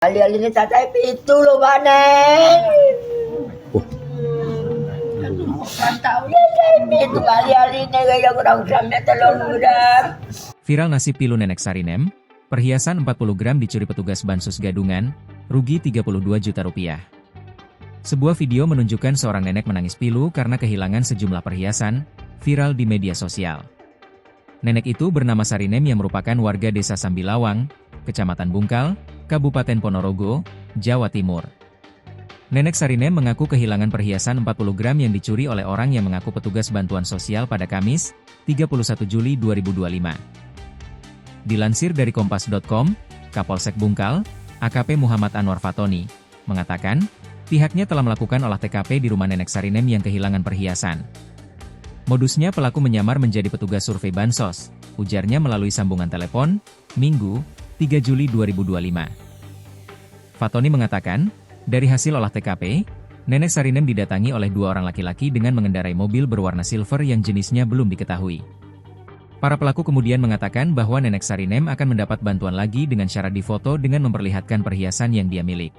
Ali-ali ni tatay pito lo maneng. Pantau ni tatay pito ali-ali ni gaya kurang sampai telur muda. Viral nasib pilu nenek Sarinem, perhiasan 40 gram dicuri petugas Bansus Gadungan, rugi 32 juta rupiah. Sebuah video menunjukkan seorang nenek menangis pilu karena kehilangan sejumlah perhiasan, viral di media sosial. Nenek itu bernama Sarinem yang merupakan warga desa Sambilawang, Kecamatan Bungkal, Kabupaten Ponorogo, Jawa Timur. Nenek Sarinem mengaku kehilangan perhiasan 40 gram yang dicuri oleh orang yang mengaku petugas bantuan sosial pada Kamis, 31 Juli 2025. Dilansir dari Kompas.com, Kapolsek Bungkal, AKP Muhammad Anwar Fatoni, mengatakan, pihaknya telah melakukan olah TKP di rumah nenek Sarinem yang kehilangan perhiasan. Modusnya pelaku menyamar menjadi petugas survei Bansos, ujarnya melalui sambungan telepon, Minggu, 3 Juli 2025. Fatoni mengatakan, dari hasil olah TKP, nenek Sarinem didatangi oleh dua orang laki-laki dengan mengendarai mobil berwarna silver yang jenisnya belum diketahui. Para pelaku kemudian mengatakan bahwa nenek Sarinem akan mendapat bantuan lagi dengan syarat difoto dengan memperlihatkan perhiasan yang dia milik.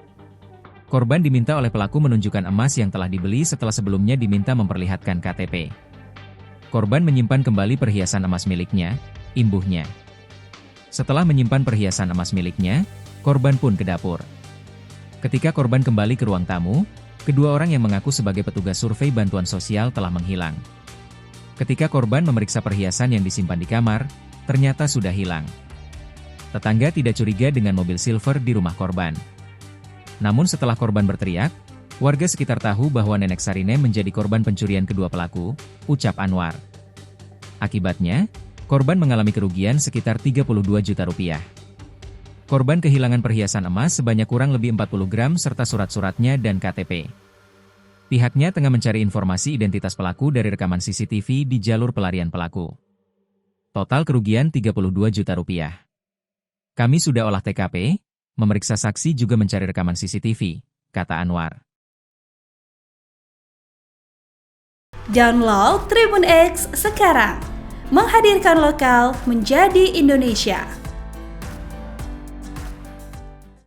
Korban diminta oleh pelaku menunjukkan emas yang telah dibeli setelah sebelumnya diminta memperlihatkan KTP. Korban menyimpan kembali perhiasan emas miliknya, imbuhnya. Setelah menyimpan perhiasan emas miliknya, korban pun ke dapur. Ketika korban kembali ke ruang tamu, kedua orang yang mengaku sebagai petugas survei bantuan sosial telah menghilang. Ketika korban memeriksa perhiasan yang disimpan di kamar, ternyata sudah hilang. Tetangga tidak curiga dengan mobil silver di rumah korban. Namun setelah korban berteriak, warga sekitar tahu bahwa nenek Sarinem menjadi korban pencurian kedua pelaku, ucap Anwar. Akibatnya, korban mengalami kerugian sekitar 32 juta rupiah. Korban kehilangan perhiasan emas sebanyak kurang lebih 40 gram serta surat-suratnya dan KTP. Pihaknya tengah mencari informasi identitas pelaku dari rekaman CCTV di jalur pelarian pelaku. Total kerugian 32 juta rupiah. Kami sudah olah TKP, memeriksa saksi juga mencari rekaman CCTV, kata Anwar. Download Tribun X sekarang, menghadirkan lokal menjadi Indonesia.